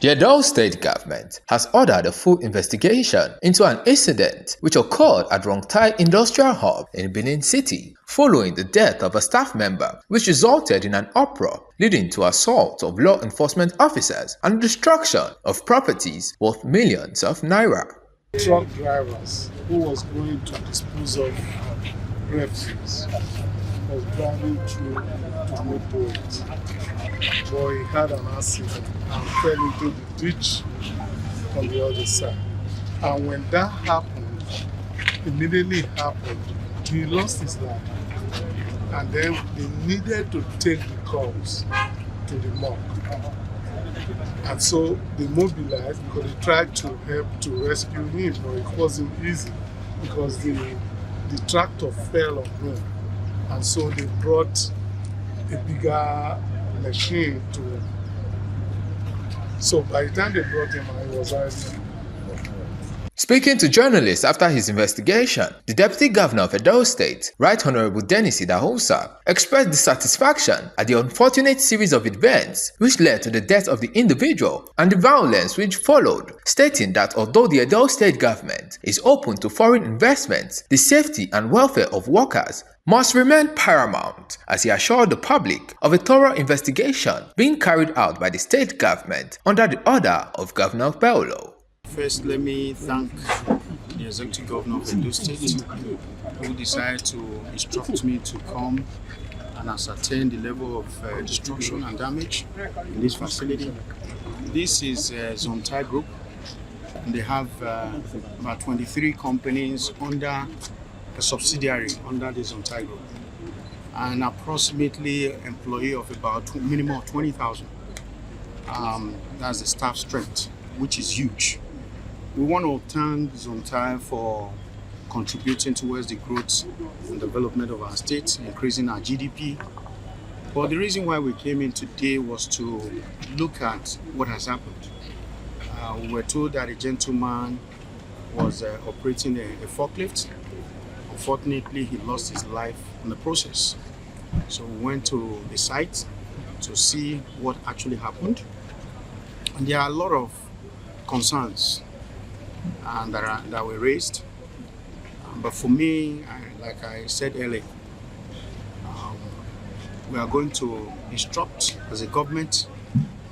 The Edo State government has ordered a full investigation into an incident which occurred at Rongtai Industrial Hub in Benin City following the death of a staff member, which resulted in an uproar leading to assault of law enforcement officers and destruction of properties worth millions of naira. Truck drivers who was going to dispose of refuse was driving through to Newport, but he had an accident and fell into the ditch on the other side. And when that happened, immediately happened, he lost his life. And then they needed to take the corpse to the morgue. And so they mobilized because they tried to help to rescue him, but it wasn't easy because the tractor fell on him. And so they brought a bigger machine to him. So by the time they brought him, I was already. Speaking to journalists after his investigation, the Deputy Governor of Edo State, Right Honorable Dennis Idahosa, expressed dissatisfaction at the unfortunate series of events which led to the death of the individual and the violence which followed, stating that although the Edo State government is open to foreign investments, the safety and welfare of workers must remain paramount, as he assured the public of a thorough investigation being carried out by the state government under the order of Governor Paolo. First, let me thank the Executive Governor of Edo State who decided to instruct me to come and ascertain the level of destruction and damage in this facility. This is Rongtai Group. They have about 23 companies under a subsidiary under the Rongtai Group, and approximately employee of about minimum of 20,000. That's the staff strength, which is huge. We want to thank Rongtai for contributing towards the growth and development of our state, increasing our GDP. But the reason why we came in today was to look at what has happened. We were told that a gentleman was operating a forklift. Unfortunately, he lost his life in the process. So we went to the site to see what actually happened. And there are a lot of concerns that were raised. But for me, like I said earlier, we are going to instruct as a government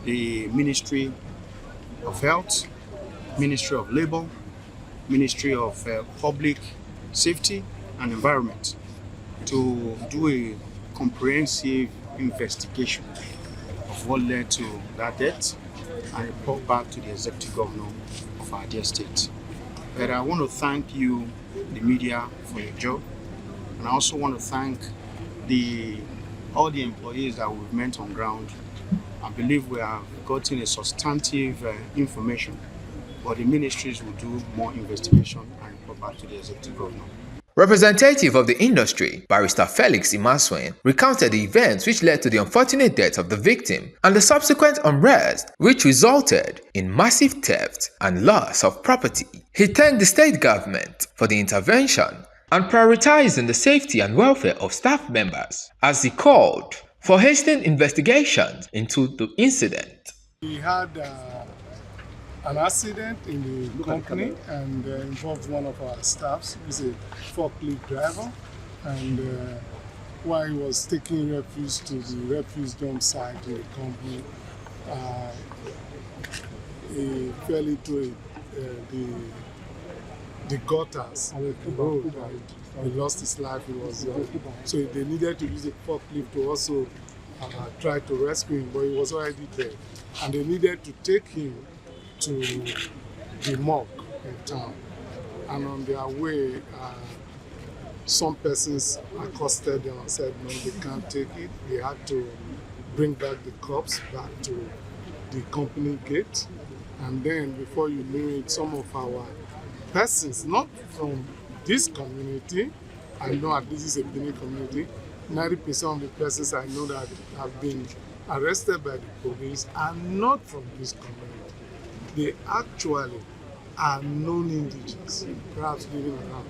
the Ministry of Health, Ministry of Labor, Ministry of Public Safety and Environment to do a comprehensive investigation of what led to that death and report back to the Executive Governor of our dear state. But I want to thank you, the media, for your job, and I also want to thank all the employees that we've met on ground. I believe we have gotten a substantive information, but the ministries will do more investigation and report back to the Executive Governor. Representative of the industry, Barrister Felix Imaswin, recounted the events which led to the unfortunate death of the victim and the subsequent unrest which resulted in massive theft and loss of property. He thanked the state government for the intervention and prioritizing the safety and welfare of staff members, as he called for hastening investigations into the incident. We had an accident in the company and involved one of our staffs, who is a forklift driver, and while he was taking refuse to the refuse dump site in the company, he fell into the gutters on the road, and he lost his life. So they needed to use a forklift to also try to rescue him, but he was already dead, and they needed to take him to the morgue in town. And on their way, some persons accosted them and said no, they can't take it. They had to bring back the corpse back to the company gate. And then before you knew it, some of our persons, not from this community, I know at least it's a Benin community, 90% of the persons I know that have been arrested by the police are not from this community. They actually are non-indigenous, perhaps living around,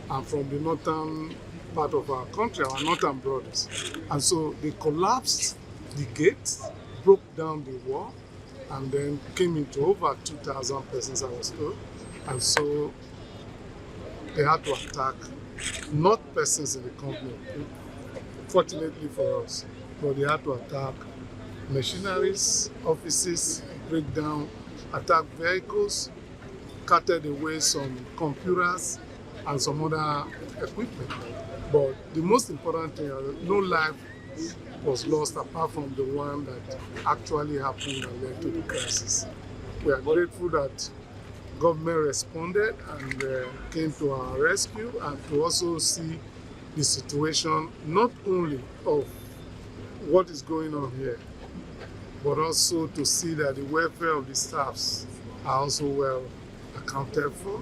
and from the northern part of our country, our northern brothers. And so they collapsed the gate, broke down the wall, and then came into over 2,000 persons, I was told. And so they had to attack not persons in the company, fortunately for us, but they had to attack machineries, offices, break down, attack vehicles, carted away some computers and some other equipment. But the most important thing, no life was lost apart from the one that actually happened and led to the crisis. We are grateful that government responded and came to our rescue, and to also see the situation not only of what is going on here, but also to see that the welfare of the staffs are also well accounted for,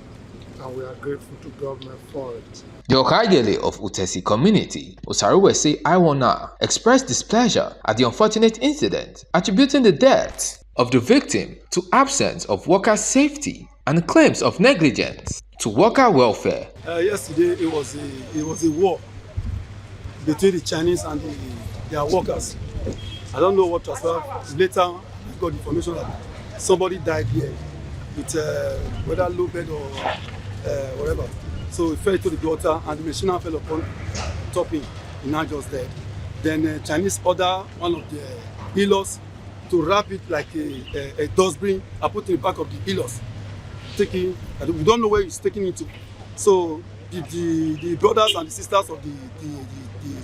and we are grateful to government for it. The Okagele of Utesi Community, Osaruwese Iwana, expressed displeasure at the unfortunate incident, attributing the death of the victim to absence of worker safety and claims of negligence to worker welfare. Yesterday it was a war between the Chinese and their workers. I don't know what transpired. Later, I got information that somebody died here with whether low bed or whatever. So it fell into the gutter and the machine fell upon top him. He now just dead. Then Chinese order one of the healers to wrap it like a dustbin and put in the back of the healers. We don't know where he's taking it to. So the brothers and the sisters of the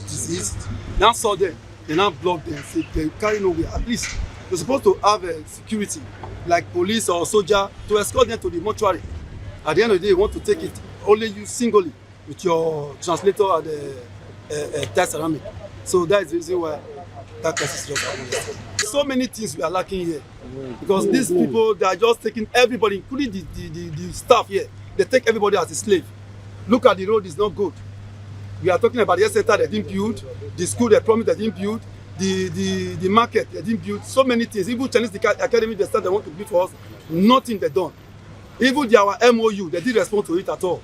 deceased now saw them. They now blocked them. Say they carry nowhere. At least they're supposed to have security, like police or soldier, to escort them to the mortuary. At the end of the day, you want to take it only you singly with your translator and that ceramic. So that is the reason why that crisis just happened. So many things we are lacking here because these people, they are just taking everybody, including the staff here. They take everybody as a slave. Look at the road; it's not good. We are talking about the center they didn't build, the school they promised they didn't build, the market they didn't build. So many things. Even Chinese Academy they said they want to build for us, nothing they done. Even our MOU, they didn't respond to it at all.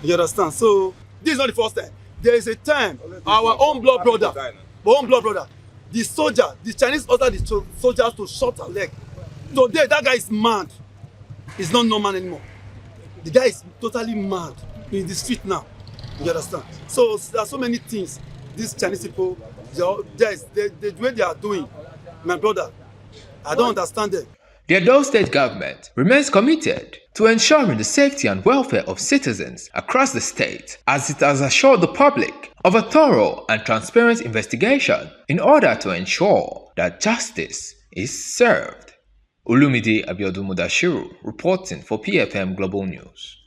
You understand? So this is not the first time. There is a time our own blood brother, the soldier, the Chinese ordered the soldiers to shot her leg. Today that guy is mad. He's not normal anymore. The guy is totally mad in the street now. You understand? So there are so many things. These Chinese people, the way they are doing, my brother, I don't understand them. The Edo State government remains committed to ensuring the safety and welfare of citizens across the state, as it has assured the public of a thorough and transparent investigation in order to ensure that justice is served. Olumide Abiodun Mudashiru reporting for PFM Global News.